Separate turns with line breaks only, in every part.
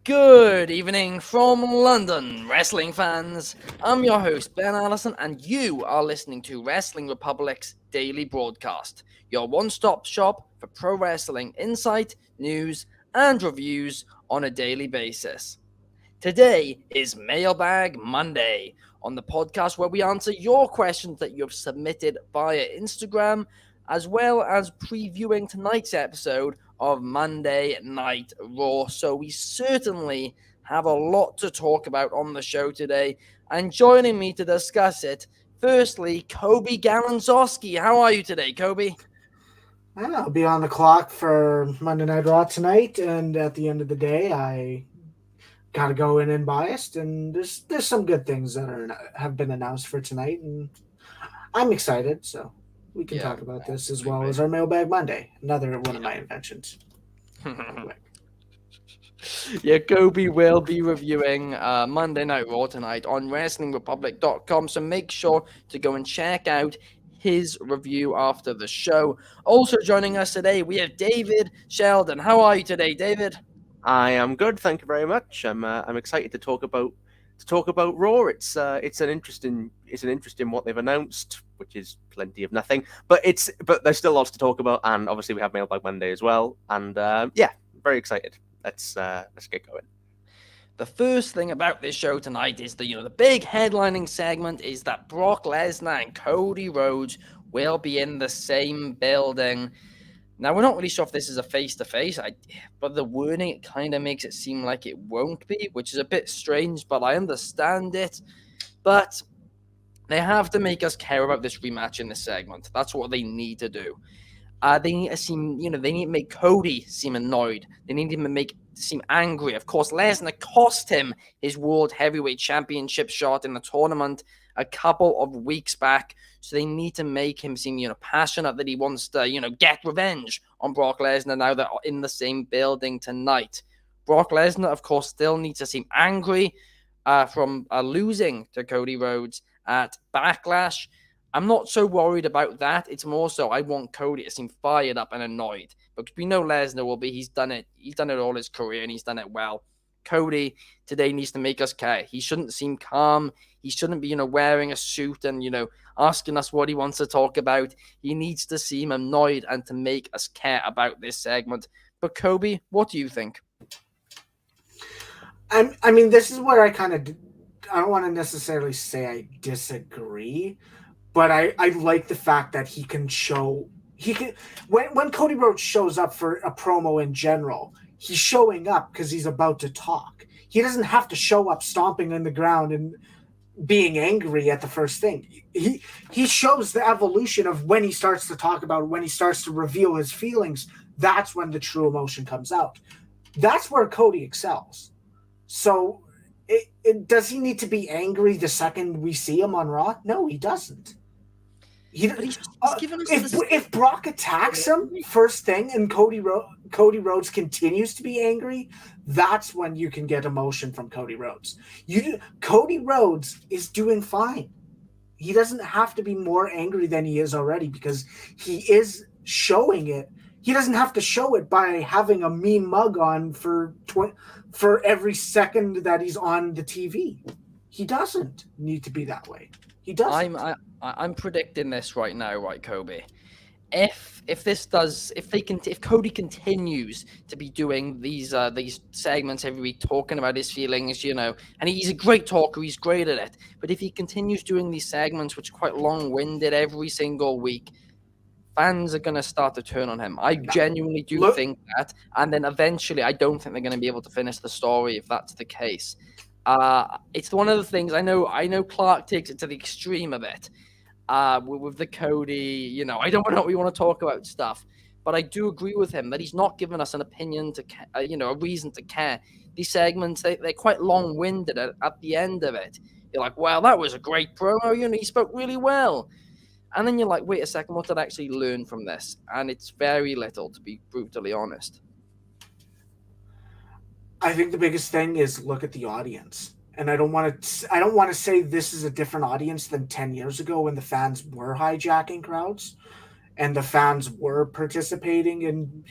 Good evening from London, wrestling fans. I'm your host, Ben Allison, and you are listening to Wrestling Republic's daily broadcast, your one-stop shop for pro wrestling insight, news, and reviews on a daily basis. Today is Mailbag Monday, on the podcast where we answer your questions that you have submitted via Instagram, as well as previewing tonight's episode of Monday Night Raw. So we certainly have a lot to talk about on the show today. And joining me to discuss it, firstly, Coby Galenzoski. How are you today, Coby?
I'll be on the clock for Monday Night Raw tonight, and at the end of the day, I gotta go in unbiased. And there's some good things that have been announced for tonight, and I'm excited. So we can talk about this as well as our Mailbag Monday, another one of my inventions.
Yeah, Coby will be reviewing Monday Night Raw tonight on WrestlingRepublic.com, so make sure to go and check out his review after the show. Also joining us today, we have David Sheldon. How are you today, David?
I am good, thank you very much. I'm excited to talk about Raw. It's an interesting what they've announced, which is plenty of nothing. But there's still lots to talk about, and obviously we have Mailbag Monday as well. And very excited. Let's get going.
The first thing about this show tonight is the big headlining segment is that Brock Lesnar and Cody Rhodes will be in the same building. Now, we're not really sure if this is a face-to-face, but the wording, it kind of makes it seem like it won't be, which is a bit strange, but I understand it. But they have to make us care about this rematch in this segment. That's what they need to do. They need to make Cody seem annoyed. They need him to seem angry. Of course, Lesnar cost him his World Heavyweight Championship shot in the tournament a couple of weeks back. So they need to make him seem, passionate that he wants to, get revenge on Brock Lesnar now that they're in the same building tonight. Brock Lesnar, of course, still needs to seem angry from losing to Cody Rhodes at Backlash. I'm not so worried about that. It's more so I want Cody to seem fired up and annoyed. Because we know Lesnar will be. He's done it. He's done it all his career, and he's done it well. Cody today needs to make us care. He shouldn't seem calm. He shouldn't be, wearing a suit and, asking us what he wants to talk about. He needs to seem annoyed and to make us care about this segment. But Coby, what do you think?
I mean, this is where I don't want to necessarily say I disagree, but I like the fact that when Cody Rhodes shows up for a promo in general, he's showing up because he's about to talk. He doesn't have to show up stomping in the ground and being angry at the first thing. He shows the evolution of when he starts to talk about it, when he starts to reveal his feelings. That's when the true emotion comes out. That's where Cody excels. So does he need to be angry the second we see him on Raw? No, he doesn't. If Brock attacks him first thing and Cody Rhodes continues to be angry, that's when you can get emotion from Cody Rhodes. Cody Rhodes is doing fine. He doesn't have to be more angry than he is already because he is showing it. He doesn't have to show it by having a mean mug on for every second that he's on the TV. He doesn't need to be that way. He doesn't.
I'm predicting this right now, right, Coby? If Cody continues to be doing these segments every week, talking about his feelings, and he's a great talker, he's great at it. But if he continues doing these segments, which are quite long-winded every single week, fans are going to start to turn on him. I genuinely do think that, and then eventually, I don't think they're going to be able to finish the story if that's the case. It's one of the things I know. Clark takes it to the extreme of it. With the Cody, I don't know we want to talk about stuff, but I do agree with him that he's not giving us an opinion to, a reason to care. These segments, they're quite long-winded at the end of it. You're like, wow, that was a great promo. He spoke really well. And then you're like, wait a second, what did I actually learn from this? And it's very little, to be brutally honest.
I think the biggest thing is look at the audience. And I don't want to say this is a different audience than 10 years ago when the fans were hijacking crowds and the fans were participating in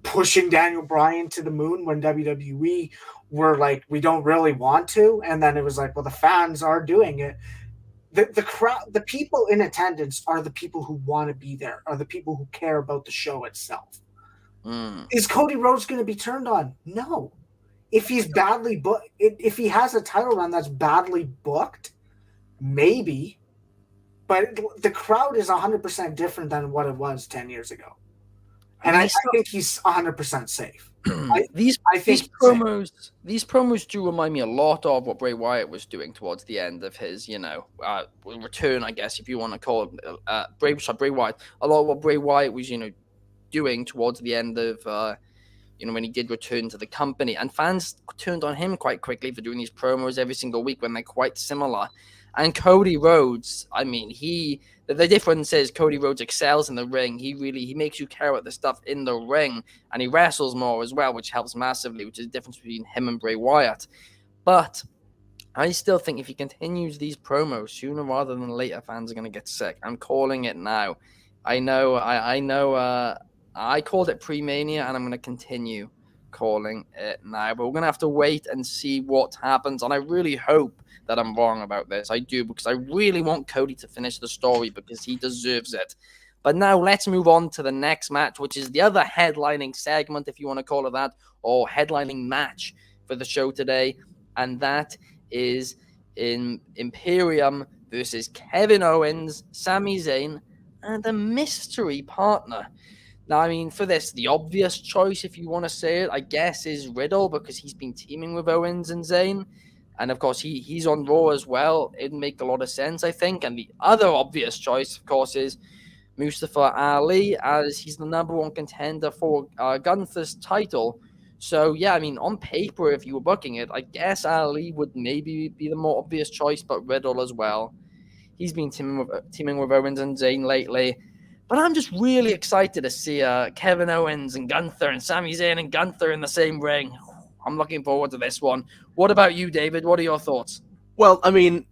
pushing Daniel Bryan to the moon when WWE were like, we don't really want to, and then it was like, well, the fans are doing it. The crowd, the people in attendance are the people who want to be there, are the people who care about the show itself. Is Cody Rhodes going to be turned on? No. If he's badly booked, if he has a title run that's badly booked, maybe. But the crowd is 100% different than what it was 10 years ago. And I think he's 100% safe.
These promos do remind me a lot of what Bray Wyatt was doing towards the end of his, return, I guess, if you want to call it. Bray Wyatt. A lot of what Bray Wyatt was, doing towards the end of, when he did return to the company. And fans turned on him quite quickly for doing these promos every single week when they're quite similar. And Cody Rhodes, I mean, the difference is Cody Rhodes excels in the ring. He makes you care about the stuff in the ring, and he wrestles more as well, which helps massively, which is the difference between him and Bray Wyatt. But I still think if he continues these promos, sooner rather than later, fans are going to get sick. I'm calling it now. I know. I called it pre-Mania, and I'm going to continue calling it now. But we're going to have to wait and see what happens, and I really hope that I'm wrong about this. I do, because I really want Cody to finish the story because he deserves it. But now let's move on to the next match, which is the other headlining segment, if you want to call it that, or headlining match for the show today. And that is in Imperium versus Kevin Owens, Sami Zayn, and a mystery partner. Now, I mean, for this, the obvious choice, if you want to say it, I guess, is Riddle, because he's been teaming with Owens and Zayn. And, of course, he's on Raw as well. It'd make a lot of sense, I think. And the other obvious choice, of course, is Mustafa Ali, as he's the number one contender for Gunther's title. So, yeah, I mean, on paper, if you were booking it, I guess Ali would maybe be the more obvious choice, but Riddle as well. He's been teaming with Owens and Zayn lately. But I'm just really excited to see Kevin Owens and Gunther and Sami Zayn and Gunther in the same ring. I'm looking forward to this one. What about you, David? What are your thoughts?
Well, I mean,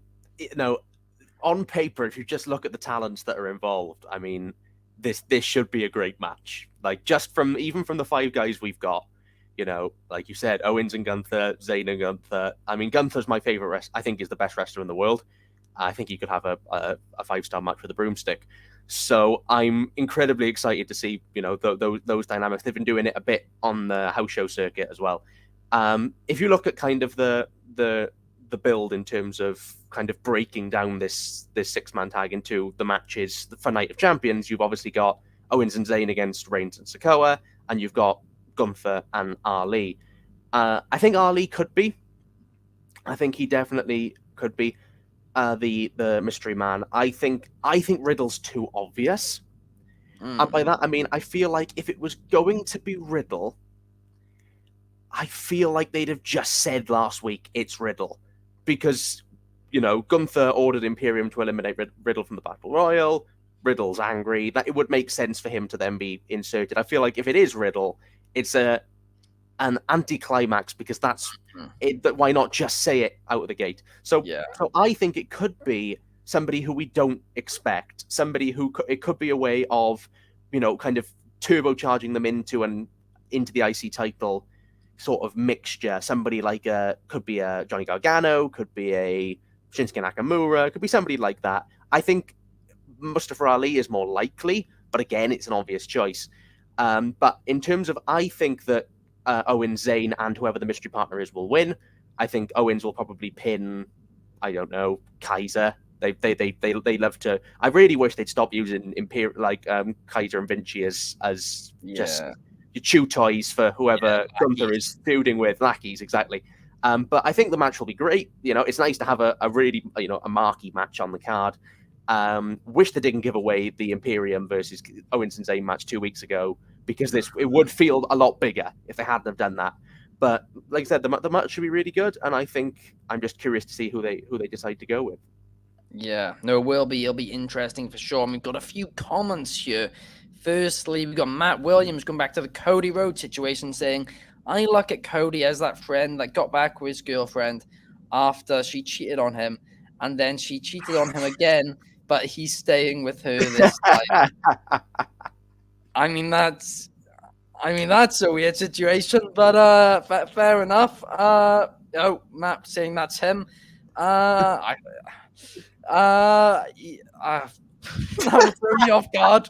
on paper, if you just look at the talents that are involved, I mean, this should be a great match. Like, just even from the 5 guys we've got, like you said, Owens and Gunther, Zayn and Gunther. I mean, Gunther's my favorite I think he's the best wrestler in the world. I think he could have a 5-star match with a broomstick. So I'm incredibly excited to see, those dynamics. They've been doing it a bit on the house show circuit as well. If you look at kind of the build in terms of kind of breaking down this 6-man tag into the matches for Night of Champions, you've obviously got Owens and Zayn against Reigns and Sikoa, and you've got Gunther and Ali. I think Ali could be. I think he definitely could be the mystery man. I think Riddle's too obvious. And by that, I mean, I feel like if it was going to be Riddle, I feel like they'd have just said last week it's Riddle. Because, Gunther ordered Imperium to eliminate Riddle from the Battle Royal. Riddle's angry. That it would make sense for him to then be inserted. I feel like if it is Riddle, it's an anticlimax, because that's it. But why not just say it out of the gate? So I think it could be somebody who we don't expect. Somebody who it could be a way of, kind of turbocharging them into the IC title sort of mixture. Somebody like could be a Johnny Gargano, could be a Shinsuke Nakamura, could be somebody like that. I think Mustafa Ali is more likely, but again, it's an obvious choice. But in terms of, I think that Owens, Zayn, and whoever the mystery partner is will win. I think Owens will probably pin, I don't know, Kaiser. They love to. I really wish they'd stop using Kaiser and Vinci as just your chew toys for whoever Gunther is feuding with. Lackeys, exactly. But I think the match will be great. It's nice to have a really a marquee match on the card. Wish they didn't give away the Imperium versus Owens and Zayn match 2 weeks ago, because it would feel a lot bigger if they hadn't have done that. But like I said, the match should be really good, and I think I'm just curious to see who they decide to go with.
Yeah, no, it will be. It'll be interesting for sure. And we've got a few comments here. Firstly, we've got Matt Williams going back to the Cody Rhodes situation, saying, I look at Cody as that friend that got back with his girlfriend after she cheated on him, and then she cheated on him again, but he's staying with her this time. I mean, I mean, that's a weird situation, but fair enough. Oh, Matt saying that's him. I that would throw me off guard.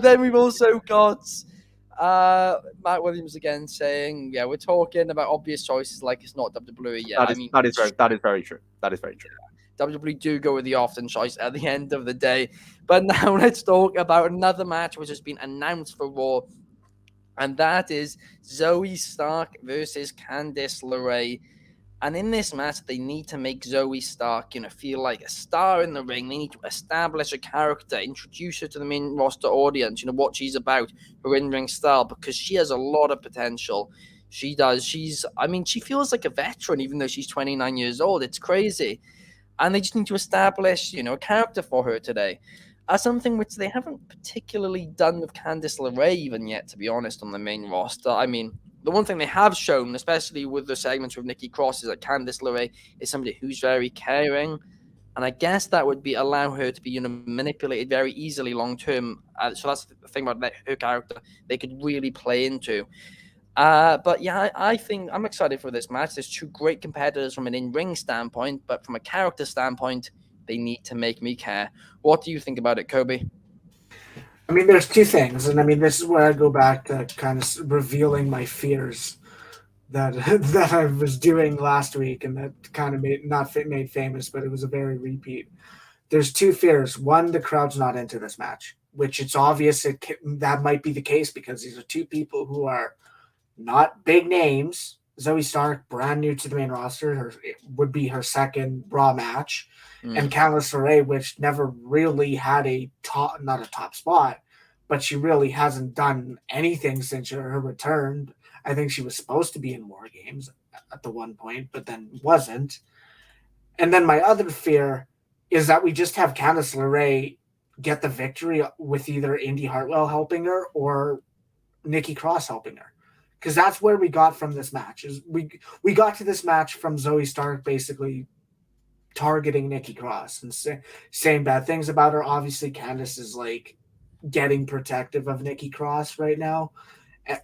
Then we've also got Matt Williams again saying, "Yeah, we're talking about obvious choices like it's not WWE yet."
That
I
is
mean,
that is very that is very true. That is very true.
WWE do go with the often choice at the end of the day. But now let's talk about another match which has been announced for Raw, and that is Zoe Stark versus Candice LeRae. And in this match, they need to make Zoe Stark, feel like a star in the ring. They need to establish a character, introduce her to the main roster audience, what she's about, her in-ring style, because she has a lot of potential. She does. She feels like a veteran, even though she's 29 years old. It's crazy. And they just need to establish, a character for her today. Something which they haven't particularly done with Candice LeRae even yet, to be honest, on the main roster. I mean, the one thing they have shown, especially with the segments with Nikki Cross, is that Candice LeRae is somebody who's very caring. And I guess that would be allow her to be, manipulated very easily long term. So that's the thing about her character they could really play into. But yeah, I think I'm excited for this match. There's two great competitors from an in-ring standpoint, but from a character standpoint, they need to make me care. What do you think about it, Coby?
I mean, there's two things, and I mean, this is where I go back to kind of revealing my fears that that I was doing last week, and that kind of made famous, but it was a very repeat. There's two fears. One, the crowd's not into this match, which it's obvious that might be the case because these are two people who are not big names. Zoe Stark, brand new to the main roster, it would be her second Raw match, and Candice LeRae, which never really had not a top spot, but she really hasn't done anything since her return. I think she was supposed to be in War Games at the one point, but then wasn't. And then my other fear is that we just have Candice LeRae get the victory with either Indy Hartwell helping her or Nikki Cross helping her. Because that's where we got from this match. Is we got to this match from Zoe Stark basically targeting Nikki Cross and saying bad things about her. Obviously, Candice is like getting protective of Nikki Cross right now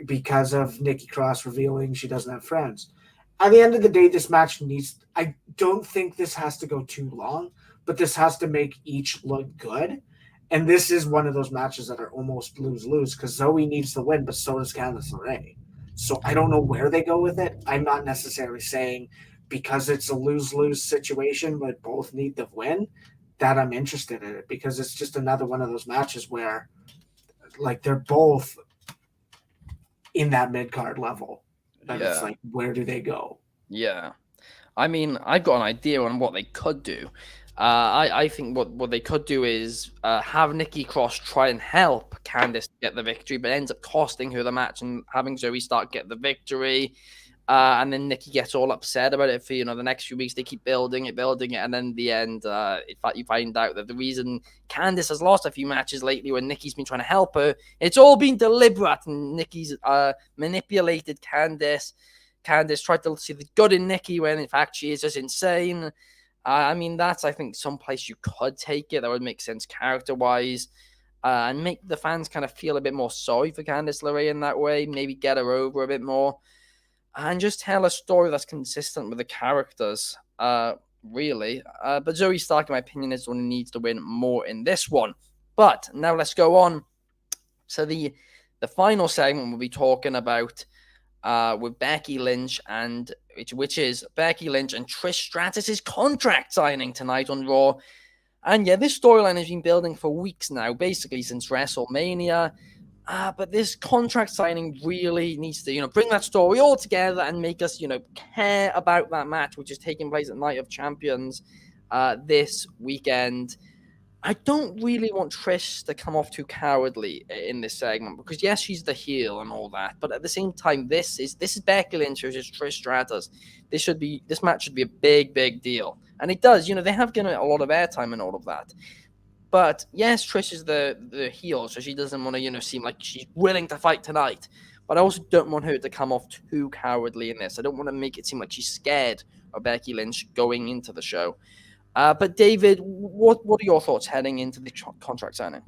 because of Nikki Cross revealing she doesn't have friends. At the end of the day, this match I don't think this has to go too long, but this has to make each look good. And this is one of those matches that are almost lose-lose because Zoe needs to win, but so does Candice LeRae. So I don't know where they go with it. I'm not necessarily saying because it's a lose-lose situation, but both need to win, that I'm interested in it because it's just another one of those matches where like they're both in that mid-card level. That it's like, where do they go?
Yeah. I mean, I've got an idea on what they could do. I think what they could do is have Nikki Cross try and help Candice get the victory, but ends up costing her the match and having Zoe Stark get the victory. And then Nikki gets all upset about it for, the next few weeks. They keep building it. And then in the end, in fact, you find out that the reason Candice has lost a few matches lately when Nikki's been trying to help her, it's all been deliberate. And Nikki's manipulated Candice. Candice tried to see the good in Nikki when, in fact, she is just insane. I mean, that's, I think, someplace you could take it. That would make sense character-wise. And make the fans kind of feel a bit more sorry for Candice LeRae in that way. Maybe get her over a bit more. And just tell a story that's consistent with the characters, really. But Zoe Stark, in my opinion, is the one who needs to win more in this one. But now let's go on. So the final segment we'll be talking about with Becky Lynch which is Becky Lynch and Trish Stratus's contract signing tonight on Raw. And yeah, this storyline has been building for weeks now, basically since WrestleMania. But this contract signing really needs to, bring that story all together and make us, care about that match, which is taking place at Night of Champions this weekend. I don't really want Trish to come off too cowardly in this segment because yes, she's the heel and all that, but at the same time, this is Becky Lynch versus Trish Stratus. This match should be a big deal, and it does. They have given it a lot of airtime and all of that. But yes, Trish is the heel, so she doesn't want to, seem like she's willing to fight tonight. But I also don't want her to come off too cowardly in this. I don't want to make it seem like she's scared of Becky Lynch going into the show. But David, what are your thoughts heading into the contract signing?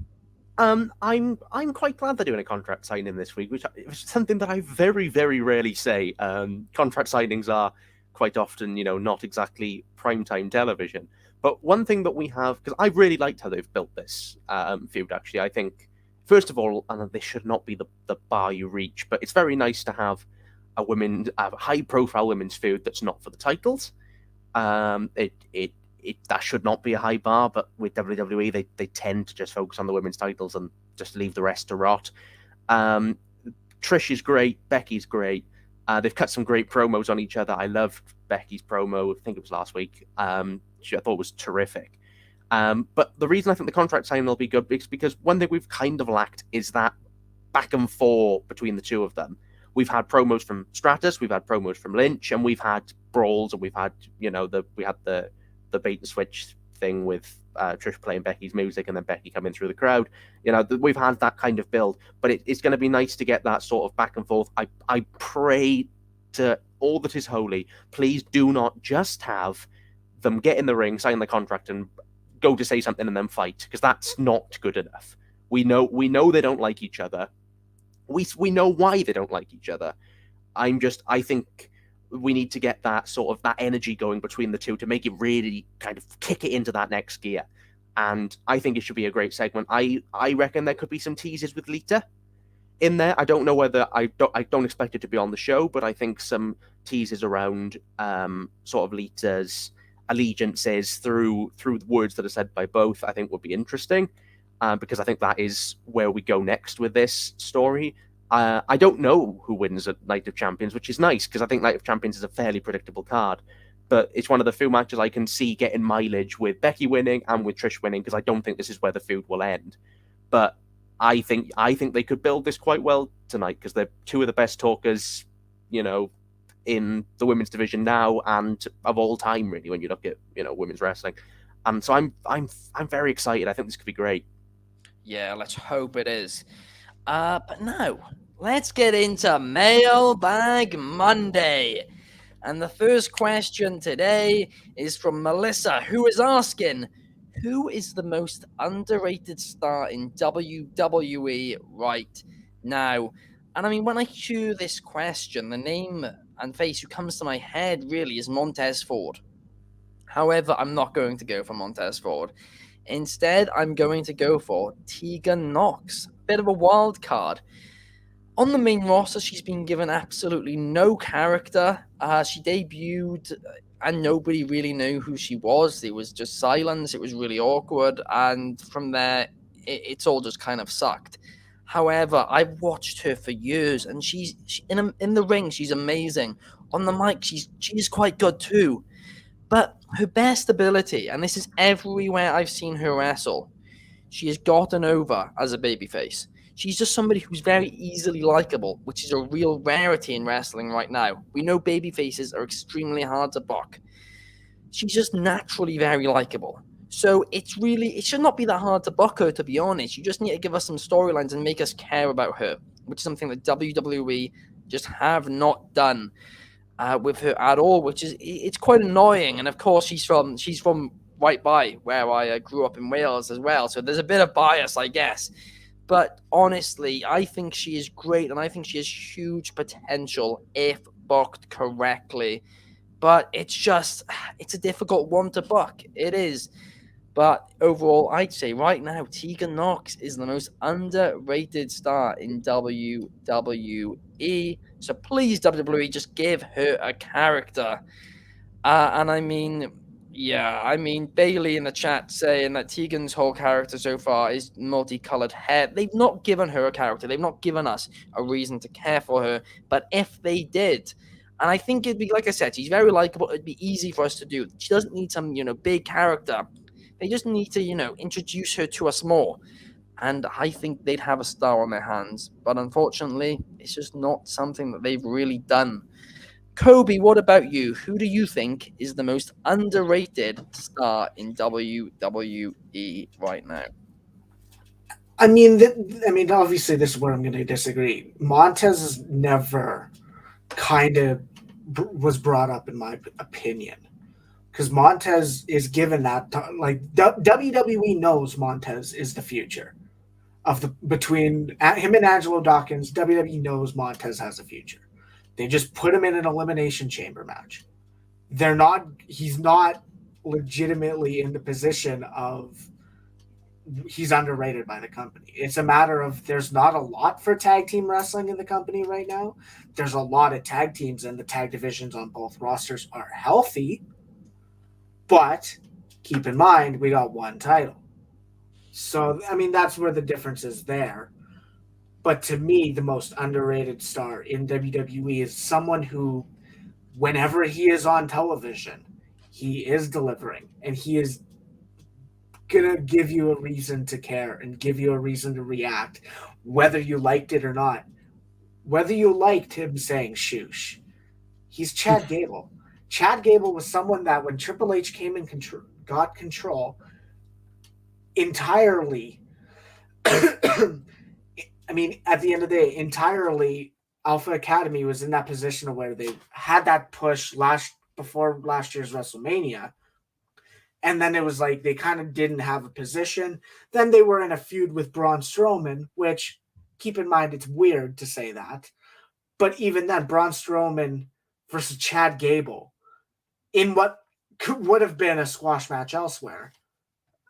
I'm quite glad they're doing a contract signing this week, which is something that I very, very rarely say. Contract signings are quite often, not exactly primetime television. But one thing that we have, because I really liked how they've built this feud, actually. I think, first of all, and this should not be the bar you reach, but it's very nice to have a high-profile women's feud that's not for the titles. That should not be a high bar, but with WWE, they tend to just focus on the women's titles and just leave the rest to rot. Trish is great, Becky's great. They've cut some great promos on each other. I loved Becky's promo. I think it was last week. I thought was terrific. But the reason I think the contract signing will be good is because one thing we've kind of lacked is that back and forth between the two of them. We've had promos from Stratus, we've had promos from Lynch, and we've had brawls, and we've had the bait and switch thing with Trish playing Becky's music and then Becky coming through the crowd. We've had that kind of build, but it's going to be nice to get that sort of back and forth. I pray to all that is holy, please do not just have them get in the ring, sign the contract, and go to say something and then fight, because that's not good enough. We know they don't like each other. We know why they don't like each other. I think we need to get that sort of that energy going between the two to make it really kind of kick it into that next gear. And I think it should be a great segment. I reckon there could be some teases with Lita in there. I don't know whether I don't expect it to be on the show, but I think some teases around sort of Lita's allegiances through the words that are said by both, I think would be interesting, because I think that is where we go next with this story. I don't know who wins at Night of Champions, which is nice, because I think Night of Champions is a fairly predictable card. But it's one of the few matches I can see getting mileage with Becky winning and with Trish winning, because I don't think this is where the feud will end. But I think they could build this quite well tonight, because they're two of the best talkers, in the women's division now and of all time, really, when you look at women's wrestling. And so I'm very excited. I think this could be great.
Yeah, let's hope it is. But now, let's get into Mailbag Monday. And the first question today is from Melissa, who is asking, who is the most underrated star in WWE right now? And I mean, when I hear this question, the name and face who comes to my head really is Montez Ford. However, I'm not going to go for Montez Ford. Instead, I'm going to go for Tegan Nox. Bit of a wild card. On the main roster, she's been given absolutely no character. She debuted and nobody really knew who she was. It was just silence. It was really awkward. And from there, it's all just kind of sucked. However, I've watched her for years, and she's in the ring, she's amazing. On the mic, she's quite good too. But her best ability, and this is everywhere I've seen her wrestle, she has gotten over as a babyface. She's just somebody who's very easily likable, which is a real rarity in wrestling right now. We know babyfaces are extremely hard to book. She's just naturally very likable. So it should not be that hard to book her, to be honest. You just need to give us some storylines and make us care about her, which is something that WWE just have not done with her at all, which is it's quite annoying. And of course, she's from right by where I grew up in Wales as well, so there's a bit of bias, I guess. But honestly, I think she is great, and I think she has huge potential if booked correctly. But it's a difficult one to book. It is. But overall, I'd say right now, Tegan Nox is the most underrated star in WWE. So please, WWE, just give her a character. And I mean, Bailey in the chat saying that Tegan's whole character so far is multicolored hair. They've not given her a character. They've not given us a reason to care for her. But if they did, and I think it'd be, like I said, she's very likable. It'd be easy for us to do. She doesn't need some, big character. They just need to, introduce her to us more. And I think they'd have a star on their hands. But unfortunately, it's just not something that they've really done. Coby, what about you? Who do you think is the most underrated star in WWE right now?
I mean, obviously, this is where I'm going to disagree. Montez is never kind of was brought up, in my opinion, because Montez is given that, like, WWE knows Montez is the future. between him and Angelo Dawkins. WWE knows Montez has a future. They just put him in an elimination chamber match. He's not legitimately in the position of he's underrated by the company. It's a matter of there's not a lot for tag team wrestling in the company right now. There's a lot of tag teams, and the tag divisions on both rosters are healthy. But keep in mind, we got one title. So, I mean, that's where the difference is there. But to me, the most underrated star in WWE is someone who, whenever he is on television, he is delivering, and he is gonna give you a reason to care and give you a reason to react, whether you liked it or not. Whether you liked him saying "shoosh," he's Chad Gable. Chad Gable was someone that when Triple H came in got control entirely. I mean, at the end of the day, entirely Alpha Academy was in that position where they had that push before last year's WrestleMania. And then it was like they kind of didn't have a position. Then they were in a feud with Braun Strowman, which, keep in mind, it's weird to say that. But even then, Braun Strowman versus Chad Gable in what would have been a squash match elsewhere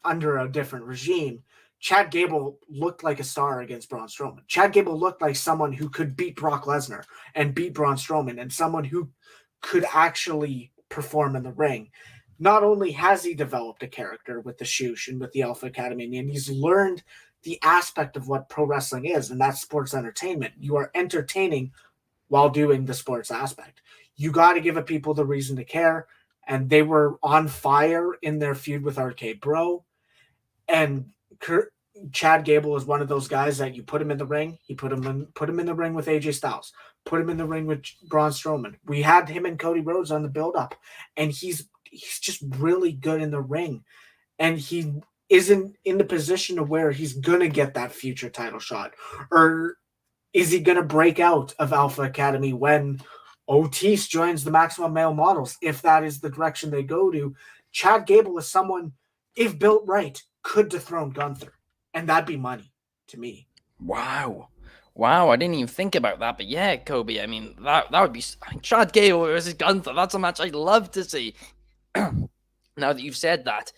under a different regime, Chad Gable looked like a star against Braun Strowman. Chad Gable looked like someone who could beat Brock Lesnar and beat Braun Strowman, and someone who could actually perform in the ring. Not only has he developed a character with the Shoosh and with the Alpha Academy, and he's learned the aspect of what pro wrestling is, and that's sports entertainment. You are entertaining while doing the sports aspect. You got to give a people the reason to care, and they were on fire in their feud with RK Bro. And Chad Gable is one of those guys that you put him in the ring. He put him in the ring with AJ Styles. Put him in the ring with Braun Strowman. We had him and Cody Rhodes on the build-up, and he's just really good in the ring. And he isn't in the position of where he's gonna get that future title shot, or is he gonna break out of Alpha Academy when Otis joins the Maximum Male Models? If that is the direction they go to, Chad Gable is someone, if built right, could dethrone Gunther, and that'd be money to me.
Wow, I didn't even think about that, but yeah, Coby, I mean, that would be Chad Gable versus Gunther. That's a match I'd love to see. Now that you've said that.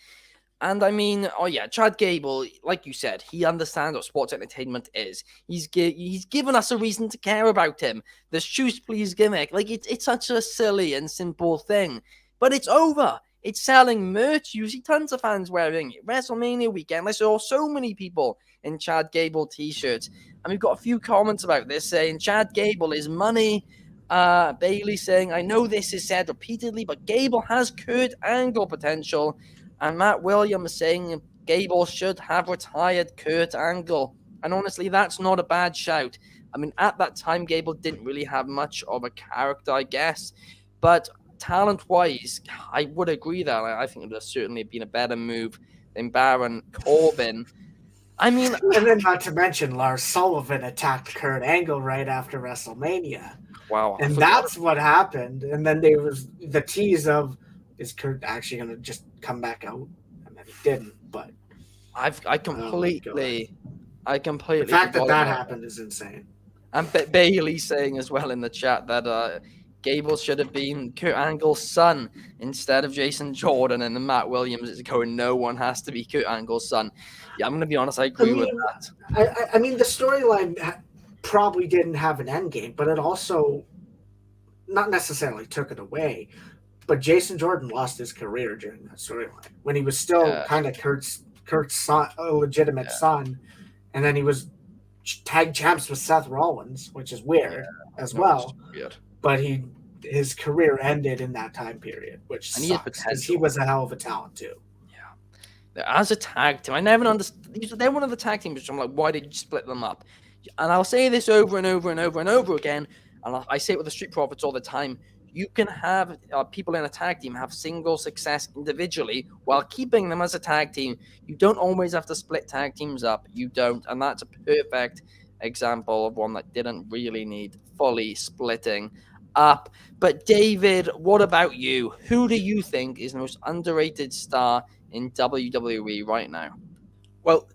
And I mean, oh yeah, Chad Gable, like you said, he understands what sports entertainment is. He's given us a reason to care about him. The Shoes Please gimmick, like it's such a silly and simple thing, but it's over. It's selling merch. You see tons of fans wearing it. WrestleMania weekend, I saw so many people in Chad Gable t-shirts. And we've got a few comments about this saying Chad Gable is money. Bailey saying, I know this is said repeatedly, but Gable has Kurt Angle potential. And Matt Williams saying Gable should have retired Kurt Angle. And honestly, that's not a bad shout. I mean, at that time, Gable didn't really have much of a character, I guess. But talent-wise, I would agree that I think it would have certainly been a better move than Baron Corbin. I mean,
and then not to mention Lars Sullivan attacked Kurt Angle right after WrestleMania.
Wow,
and that's what happened. And then there was the tease of, is Kurt actually going to just come back out? And then he didn't. But
I completely.
The fact that happened is insane.
And Bailey saying as well in the chat that Gable should have been Kurt Angle's son instead of Jason Jordan, and then Matt Williams is going, no one has to be Kurt Angle's son. Yeah, I'm going to be honest, I agree with that.
I mean, the storyline probably didn't have an end game, but it also not necessarily took it away. But Jason Jordan lost his career during that storyline when he was still kind of Kurt's son, a legitimate son, and then he was tag champs with Seth Rollins, which is weird as well.
Weird.
But his career ended in that time period, which sucks because he was a hell of a talent too.
Yeah, as a tag team, I never understood. They're one of the tag teams, which I'm like, why did you split them up? And I'll say this over and over and over and over again, and I say it with the Street Profits all the time. You can have people in a tag team have single success individually while keeping them as a tag team. You don't always have to split tag teams up. You don't. And that's a perfect example of one that didn't really need fully splitting up. But David, what about you? Who do you think is the most underrated star in WWE right now?
Well,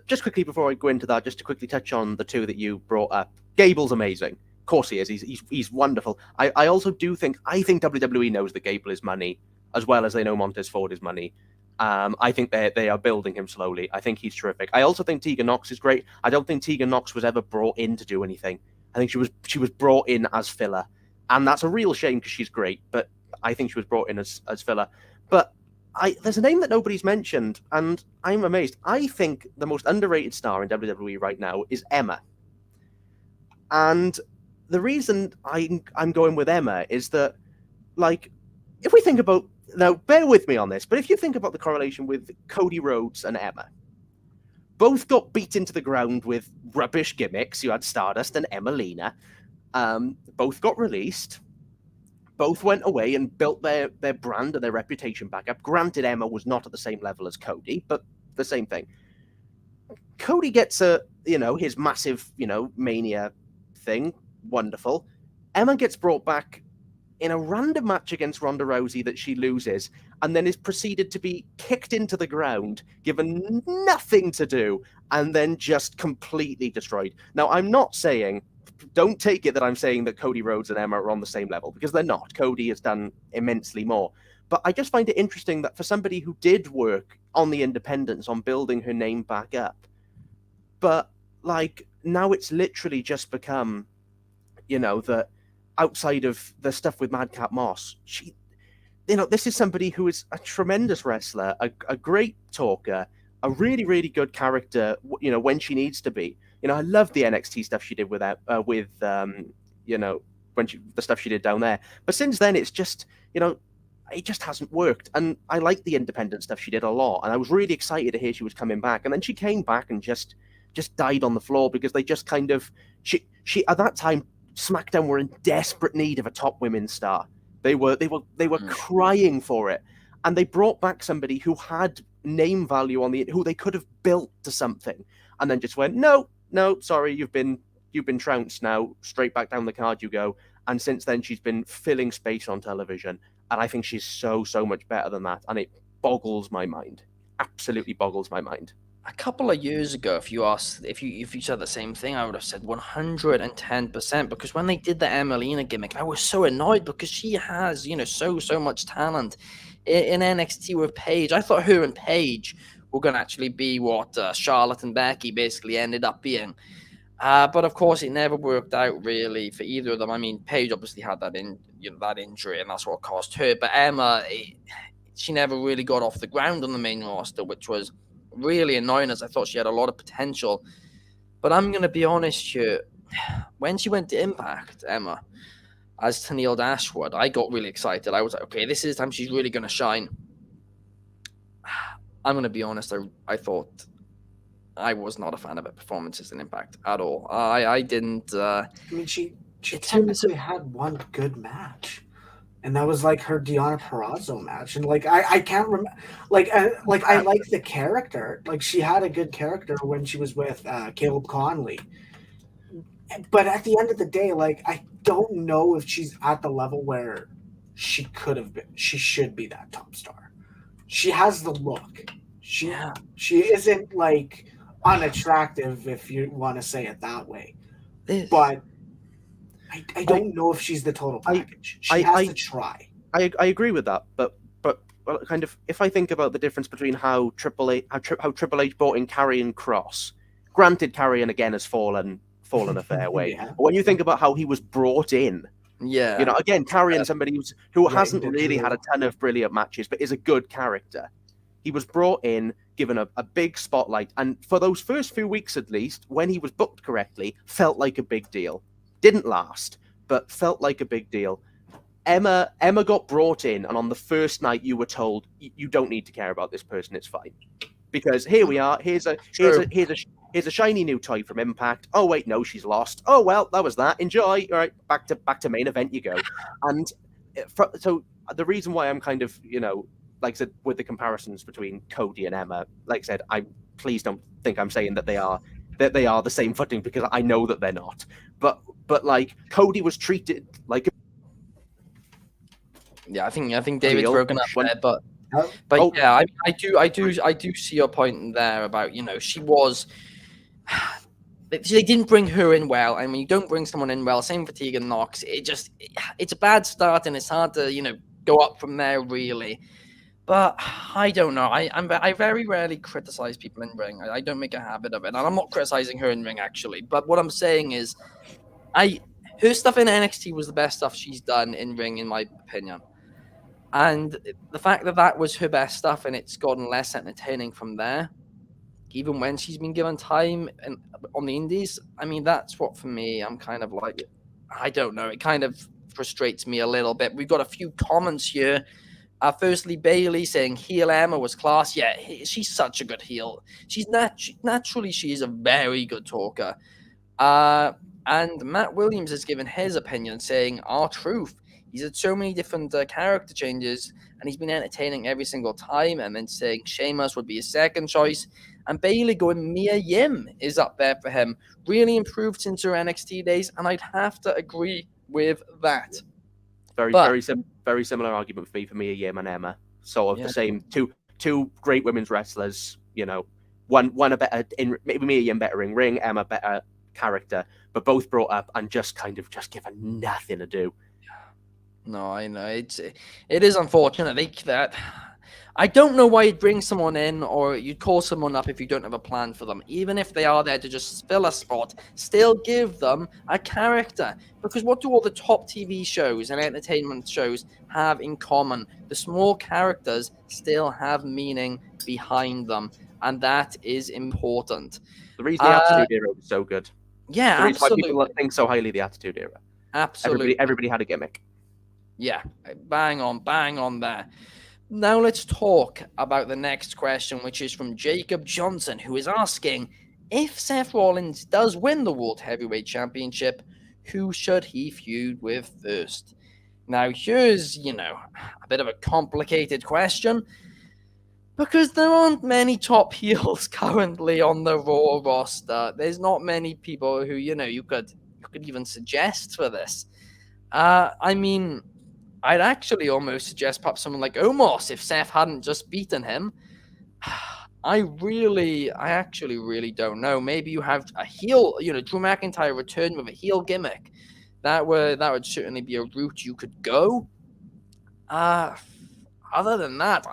just quickly before I go into that, just to quickly touch on the two that you brought up. Gable's amazing. Of course he is. He's wonderful. I also do think WWE knows that Gable is money as well as they know Montez Ford is money. I think they are building him slowly. I think he's terrific. I also think Tegan Nox is great. I don't think Tegan Nox was ever brought in to do anything. I think she was brought in as filler, and that's a real shame because she's great. But I think she was brought in as filler. But there's a name that nobody's mentioned, and I'm amazed. I think the most underrated star in WWE right now is Emma. And the reason I'm going with Emma is that, like, if we think about, now bear with me on this, but if you think about the correlation with Cody Rhodes and Emma, both got beat into the ground with rubbish gimmicks. You had Stardust and Emmalina. Both got released. Both went away and built their brand and their reputation back up. Granted, Emma was not at the same level as Cody, but the same thing. Cody gets his massive, Mania thing. Wonderful. Emma gets brought back in a random match against Ronda Rousey that she loses, and then is proceeded to be kicked into the ground, given nothing to do, and then just completely destroyed. Now, I'm not saying, don't take it that I'm saying that Cody Rhodes and Emma are on the same level, because they're not. Cody has done immensely more. But I just find it interesting that for somebody who did work on the independents, on building her name back up, but like now it's literally just become, that outside of the stuff with Madcap Moss, this is somebody who is a tremendous wrestler, a great talker, a really, really good character, when she needs to be. I love the NXT stuff she did with the stuff she did down there. But since then, it's just, it just hasn't worked. And I like the independent stuff she did a lot. And I was really excited to hear she was coming back. And then she came back and just died on the floor because they just kind of, she at that time, SmackDown were in desperate need of a top women's star. They were crying for it. And they brought back somebody who had name value who they could have built to something. And then just went, no, sorry, you've been trounced now. Straight back down the card you go. And since then, she's been filling space on television. And I think she's so much better than that. And it boggles my mind. Absolutely boggles my mind.
A couple of years ago, if you said the same thing, I would have said 110%. Because when they did the Emmalina gimmick, I was so annoyed because she has, so much talent in NXT with Paige. I thought her and Paige were going to actually be what Charlotte and Becky basically ended up being. But of course, it never worked out really for either of them. I mean, Paige obviously had that injury, and that's what cost her. But Emma, she never really got off the ground on the main roster, which was really annoying, as I thought she had a lot of potential. But I'm going to be honest here. When she went to Impact, Emma, as Tennille Dashwood, I got really excited. I was like, okay, this is the time she's really going to shine. I'm going to be honest. I thought I was not a fan of her performances in Impact at all. I didn't. I
mean, she technically had one good match. And that was like her Deonna Purrazzo match, and like I can't remember, I like the character. Like she had a good character when she was with Caleb Conley, but at the end of the day, like I don't know if she's at the level where she could have been. She should be that top star. She has the look. She isn't like unattractive, if you want to say it that way, but. I don't know if she's the total package. She has to try.
I agree with that, but kind of if I think about the difference between how Triple H brought in Karrion Kross, granted Karrion again has fallen a fair way.
Yeah.
But when you think about how he was brought in, again Karrion, somebody who hasn't really had a ton of brilliant matches, but is a good character. He was brought in, given a big spotlight, and for those first few weeks at least, when he was booked correctly, felt like a big deal. Didn't last, but felt like a big deal. Emma got brought in, and on the first night you were told you don't need to care about this person. It's fine, because here we are. Here's a shiny new toy from Impact. Oh wait, no, she's lost. Oh well, that was that. Enjoy. All right, back to main event you go. And so the reason why I'm kind of like I said with the comparisons between Cody and Emma, like I said, please don't think I'm saying that they are the same footing, because I know that they're not. But like Cody was treated like
I think David's broken up there, but But
Oh.
yeah, I do see your point in there about, she was. They didn't bring her in well, and when you don't bring someone in well, same for Tegan Knox, it's a bad start, and it's hard to go up from there really. But I don't know. I very rarely criticize people in ring. I don't make a habit of it, and I'm not criticizing her in ring actually. But what I'm saying is, her stuff in NXT was the best stuff she's done in ring, in my opinion. And the fact that that was her best stuff, and it's gotten less entertaining from there, even when she's been given time and on the indies, I mean, that's what for me, I'm kind of like, I don't know. It kind of frustrates me a little bit. We've got a few comments here. Firstly, Bailey saying heel Emma was class. Yeah, she's such a good heel. She's naturally, she is a very good talker. And Matt Williams has given his opinion, saying R-Truth. He's had so many different character changes, and he's been entertaining every single time. And then saying Sheamus would be his second choice. And Bailey going Mia Yim is up there for him. Really improved since her NXT days, and I'd have to agree with that.
Very similar argument for Mia Yim and Emma. Sort of the same two great women's wrestlers. One a better maybe Mia Yim better in ring, Emma better character, but both brought up and just given nothing to do.
No, I know it is unfortunate that I don't know why you'd bring someone in or you'd call someone up if you don't have a plan for them. Even if they are there to just fill a spot, still give them a character. Because what do all the top TV shows and entertainment shows have in common? The small characters still have meaning behind them, and that is important.
The reason the Attitude Era was so good.
Yeah,
the reason
absolutely.
why people think so highly of the Attitude Era.
Absolutely.
Everybody had a gimmick.
Yeah, bang on there. Now let's talk about the next question, which is from Jacob Johnson, who is asking, if Seth Rollins does win the World Heavyweight Championship, who should he feud with first? Now, here's, a bit of a complicated question, because there aren't many top heels currently on the Raw roster. There's not many people who, you could even suggest for this. I mean, I'd actually almost suggest perhaps someone like Omos if Seth hadn't just beaten him. I actually really don't know. Maybe you have a heel, Drew McIntyre return with a heel gimmick. That would certainly be a route you could go. Other than that,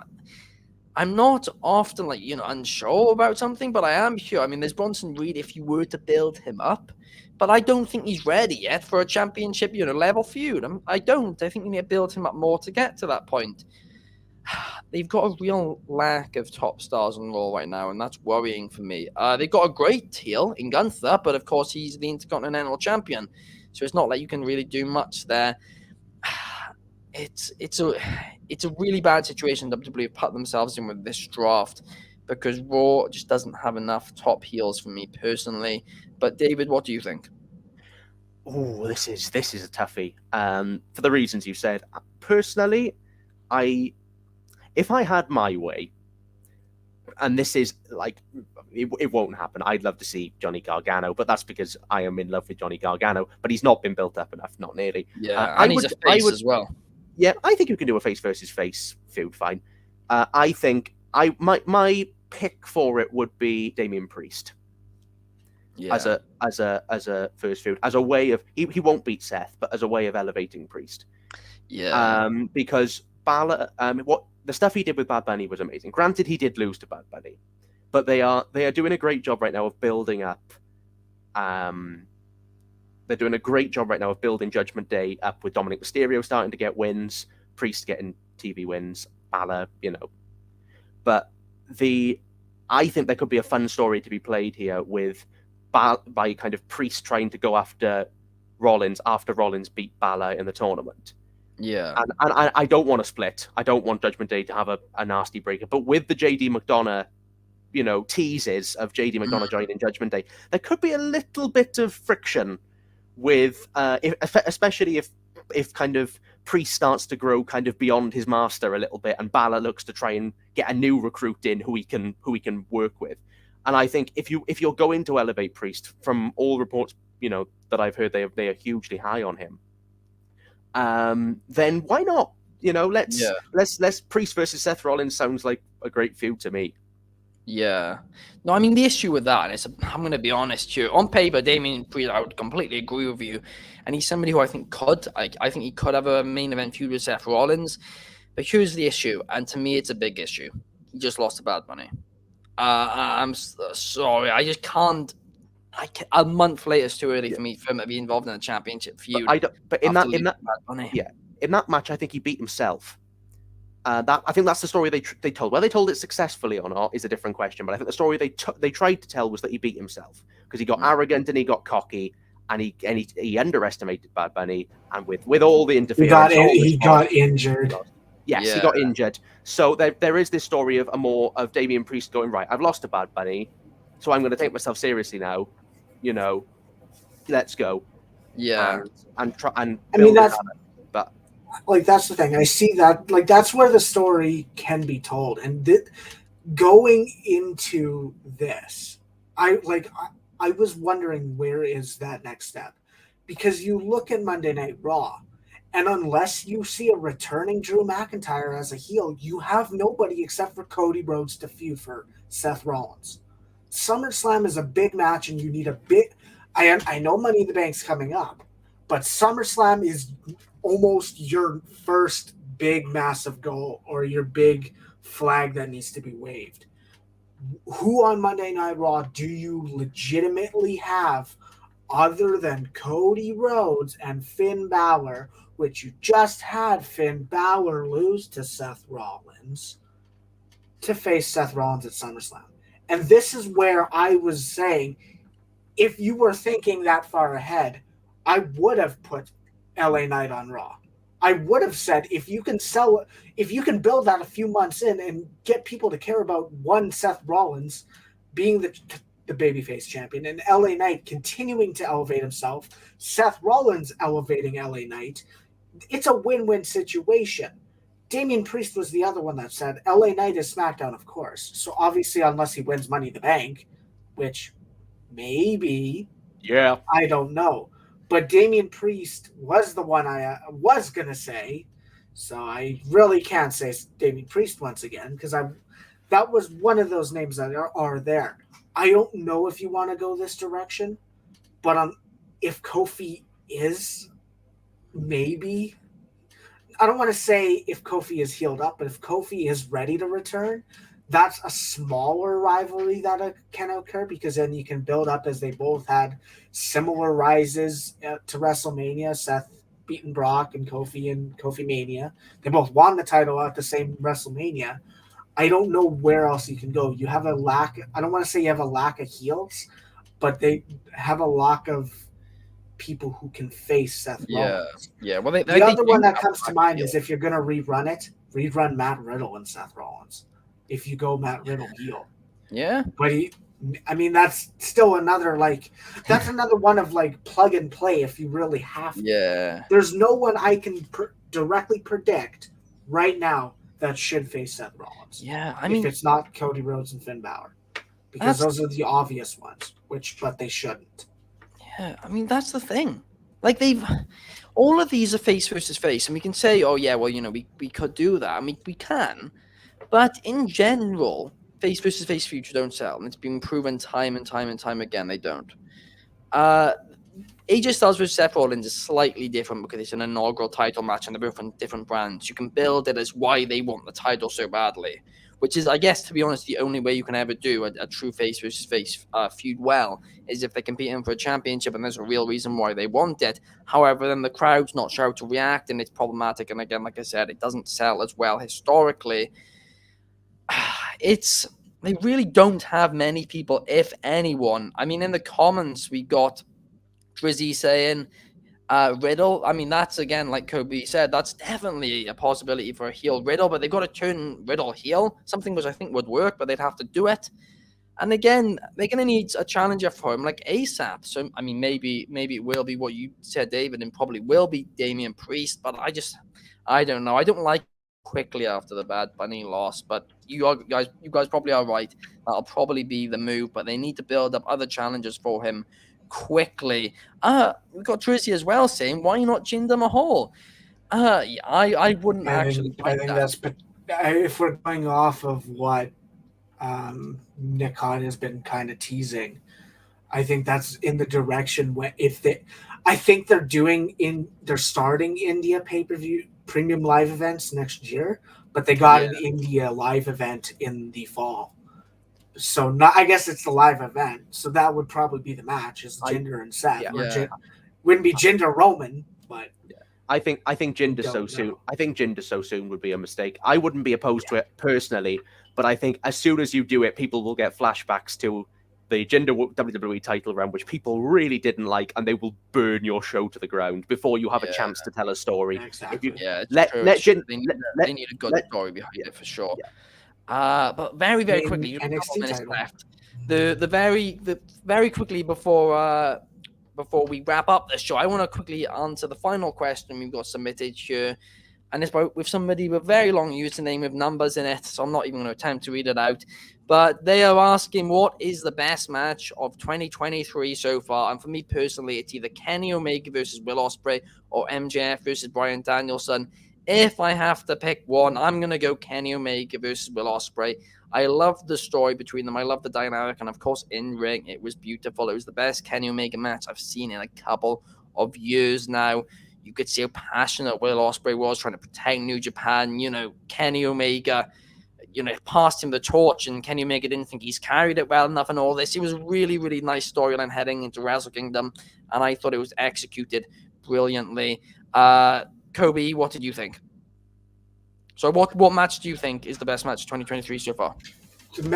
I'm not often unsure about something, but I am sure. I mean, there's Bronson Reed if you were to build him up. But I don't think he's ready yet for a championship, level feud. I don't. I think you need to build him up more to get to that point. They've got a real lack of top stars on Raw right now, and that's worrying for me. They've got a great heel in Gunther, but of course he's the Intercontinental Champion, so it's not like you can really do much there. It's a really bad situation WWE have put themselves in with this draft, because Raw just doesn't have enough top heels for me personally. But David, what do you think?
Oh, this is a toughie. For the reasons you said. Personally, if I had my way, and this is it won't happen. I'd love to see Johnny Gargano, but that's because I am in love with Johnny Gargano. But he's not been built up enough, not nearly.
Yeah, and he's a face as well.
Yeah, I think you can do a face versus face feud fine. I think my pick for it would be Damian Priest.
Yeah.
As a first feud, as a way of he won't beat Seth, but as a way of elevating Priest.
Yeah.
Because Balor, what the stuff he did with Bad Bunny was amazing. Granted, he did lose to Bad Bunny, but they are doing a great job right now of building up. They're doing a great job right now of building Judgment Day up with Dominic Mysterio starting to get wins, Priest getting TV wins, Balor, But I think there could be a fun story to be played here with by kind of Priest trying to go after Rollins after Rollins beat Balor in the tournament.
Yeah.
And I don't want to split. I don't want Judgment Day to have a nasty breaker. But with the JD McDonough, teases of JD McDonough joining Judgment Day, there could be a little bit of friction with, especially if kind of Priest starts to grow kind of beyond his master a little bit, and Balor looks to try and get a new recruit in who he can work with. And I think if you're going to elevate Priest, from all reports that I've heard, they are hugely high on him. Then why not You know,
Yeah.
let's Priest versus Seth Rollins sounds like a great feud to me.
Yeah. No, I mean, the issue with that is, I'm going to be honest here. On paper, Damien Priest, I would completely agree with you. And he's somebody who I think could. I think he could have a main event feud with Seth Rollins. But here's the issue. And to me, it's a big issue. He just lost to Bad Bunny. I'm sorry. I just can't. A month later, it's too early for me for him to be involved in a championship feud.
But in that match, I think he beat himself. I think that's the story they told. Whether they told it successfully or not is a different question. But I think the story they tried to tell was that he beat himself because he got arrogant and he got cocky and he underestimated Bad Bunny, and with all the interference,
he got injured.
Yes, he got injured. So there is this story of Damien Priest going, right, I've lost to Bad Bunny, so I'm going to take myself seriously now. You know, let's go.
Yeah,
and try and.
I mean, that's that's the thing. I see that that's where the story can be told, and going into this, I was wondering where is that next step, because you look at Monday Night Raw. And unless you see a returning Drew McIntyre as a heel, you have nobody except for Cody Rhodes to feud for Seth Rollins. SummerSlam is a big match, and you need a big. I know Money in the Bank's coming up, but SummerSlam is almost your first big, massive goal or your big flag that needs to be waved. Who on Monday Night Raw do you legitimately have other than Cody Rhodes and Finn Balor, which you just had Finn Balor lose to Seth Rollins, to face Seth Rollins at SummerSlam? And this is where I was saying, if you were thinking that far ahead, I would have put LA Knight on Raw. I would have said, if you can build that a few months in and get people to care about one Seth Rollins being the babyface champion and LA Knight continuing to elevate himself, Seth Rollins elevating LA Knight, it's a win-win situation. Damien Priest was the other one that said LA Knight is SmackDown, of course. So obviously, unless he wins Money in the Bank, which maybe, I don't know. But Damien Priest was the one I was going to say. So I really can't say Damien Priest once again, because that was one of those names that are there. I don't know if you want to go this direction, but if Kofi is maybe, I don't want to say if Kofi is healed up, but if Kofi is ready to return, that's a smaller rivalry that can occur, because then you can build up, as they both had similar rises to WrestleMania. Seth beating Brock and Kofi Mania. They both won the title at the same WrestleMania. I don't know where else you can go. You have a lack. I don't want to say you have a lack of heels, but they have a lack of people who can face Seth Rollins.
Yeah. Well,
the other one that comes to mind is, if you're going to rerun Matt Riddle and Seth Rollins. If you go Matt Riddle heel.
Yeah.
But that's still another, that's another one of plug and play if you really have to.
Yeah.
There's no one I can directly predict right now that should face Seth Rollins.
Yeah, I mean,
if it's not Cody Rhodes and Finn Balor, because those are the obvious ones. But they shouldn't.
Yeah, I mean, that's the thing. All of these are face versus face, and we can say, oh yeah, well, we could do that. I mean, we can, but in general, face versus face features don't sell, and it's been proven time and time and time again they don't. AJ Styles versus Seth Rollins is slightly different because it's an inaugural title match and they're both on different brands. You can build it as why they want the title so badly, which is, I guess, to be honest, the only way you can ever do a true face versus face feud well is if they're competing for a championship and there's a real reason why they want it. However, then the crowd's not sure how to react and it's problematic. And again, like I said, it doesn't sell as well historically. They really don't have many people, if anyone. I mean, in the comments, we got Drizzy saying Riddle. I mean, that's, again, like Coby said, that's definitely a possibility for a heel Riddle, but they've got to turn Riddle heel, something which I think would work, but they'd have to do it. And again, they're going to need a challenger for him, like ASAP. So, I mean, maybe it will be what you said, David, and probably will be Damian Priest, but I don't know. I don't like quickly after the Bad Bunny loss, but you guys probably are right. That'll probably be the move, but they need to build up other challengers for him quickly. We've got Drizzy as well saying, why not Jinder Mahal? Yeah, I wouldn't actually
I
pick
think
that.
if we're going off of what Nick Khan has been kind of teasing, I think that's in the direction where I think they're starting India pay-per-view premium live events next year, but they got
Yeah.
an India live event in the fall. So not, I guess it's the live event. So that would probably be the match is Jinder and Seth.
yeah.
Or
Yeah.
wouldn't be Jinder Roman, but
I think Jinder
don't
so soon.
know.
I think Jinder so soon would be a mistake. I wouldn't be opposed to it personally, but I think as soon as you do it, people will get flashbacks to the Jinder WWE title run, which people really didn't like, and they will burn your show to the ground before you have a
Yeah.
chance to tell a story.
Exactly.
Yeah, it's
Let
true.
let
It's true.
Jin,
They need a good
let-
story behind
yeah,
it for sure.
yeah.
But very, very quickly,
Main
just a couple
NXT
minutes
title.
left. The very quickly before we wrap up the show, I want to quickly answer the final question we've got submitted here, and it's with somebody with a very long username with numbers in it, so I'm not even going to attempt to read it out. But they are asking, what is the best match of 2023 so far? And for me personally, it's either Kenny Omega versus Will Ospreay or MJF versus Bryan Danielson. If I have to pick one, I'm going to go Kenny Omega versus Will Ospreay. I love the story between them. I love the dynamic. And of course, in ring, it was beautiful. It was the best Kenny Omega match I've seen in a couple of years now. You could see how passionate Will Ospreay was trying to protect New Japan. Kenny Omega, passed him the torch, and Kenny Omega didn't think he's carried it well enough and all this. It was a really, really nice storyline heading into Wrestle Kingdom, and I thought it was executed brilliantly. Coby, what did you think? So what match do you think is the best match of 2023 so far?
The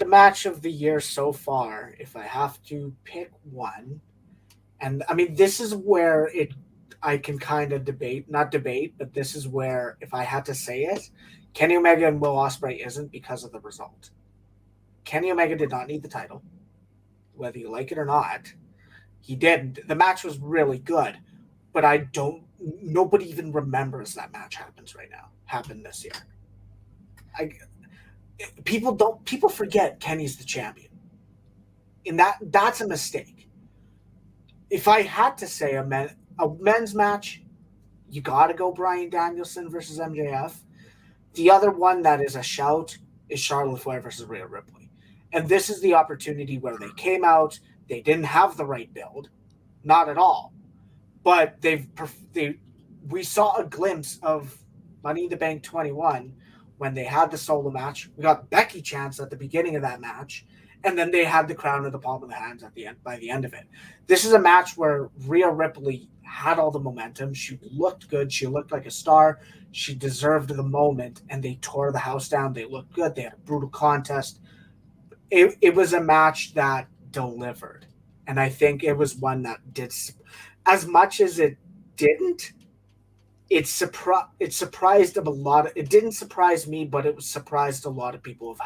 match of the year so far, if I have to pick one, and I mean this is where I can kind of not debate, but this is where if I had to say it, Kenny Omega and Will Ospreay isn't because of the result. Kenny Omega did not need the title, whether you like it or not. He didn't. The match was really good, but nobody even remembers that match happened this year. People forget Kenny's the champion. And that's a mistake. If I had to say a men's match, you got to go Bryan Danielson versus MJF. The other one that is a shout is Charlotte Flair versus Rhea Ripley. And this is the opportunity where they came out, they didn't have the right build, not at all. But we saw a glimpse of Money in the Bank 21 when they had the solo match. We got Becky chance at the beginning of that match, and then they had the crown in the palm of the hands by the end of it. This is a match where Rhea Ripley had all the momentum. She looked good. She looked like a star. She deserved the moment, and they tore the house down. They looked good. They had a brutal contest. It was a match that delivered, and I think it was one that did. As much as it didn't, it surprised a lot. It didn't surprise me, but it surprised a lot of people of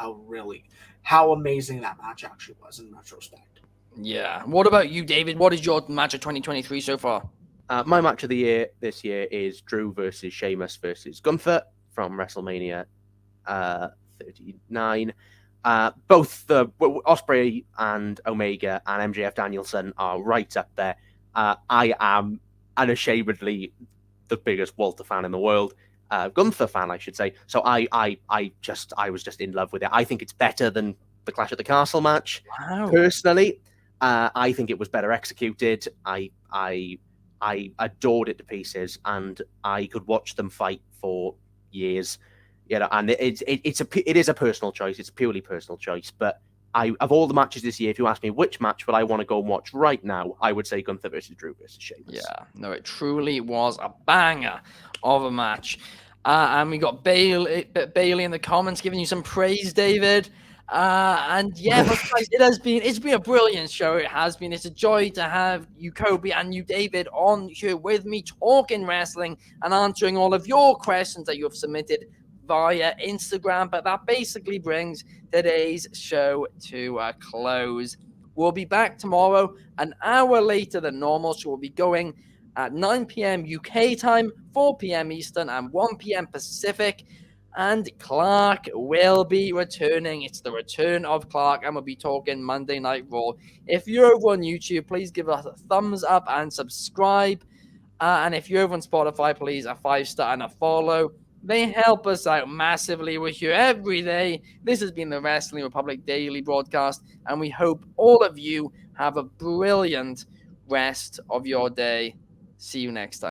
how amazing that match actually was in retrospect.
Yeah. What about you, David? What is your match of 2023 so far?
My match of the year this year is Drew versus Sheamus versus Gunther from WrestleMania 39. Both the Ospreay and Omega and MJF Danielson are right up there. I am unashamedly the biggest Walter fan in the world, Gunther fan, I should say. So I was just in love with it. I think it's better than the Clash at the Castle match.
Wow.
Personally, I think it was better executed. I adored it to pieces, and I could watch them fight for years. And it is a personal choice. It's a purely personal choice. But of all the matches this year, if you ask me which match would I want to go and watch right now, I would say Gunther versus Drew versus Sheamus.
Yeah, no, it truly was a banger of a match. And we got Bailey in the comments giving you some praise, David. And yeah, but guys, it's been a brilliant show. It has been. It's a joy to have you, Coby, and you, David, on here with me talking wrestling and answering all of your questions that you have submitted via Instagram. But that basically brings today's show to a close. We'll be back tomorrow, an hour later than normal. So we'll be going at 9 p.m. UK time, 4 p.m. Eastern, and 1 p.m. Pacific. And Clark will be returning. It's the return of Clark, and we'll be talking Monday Night Raw. If you're over on YouTube, please give us a thumbs up and subscribe. And if you're over on Spotify, please a 5-star and a follow. They help us out massively. We're here every day. This has been the Wrestling Republic Daily broadcast, and we hope all of you have a brilliant rest of your day. See you next time.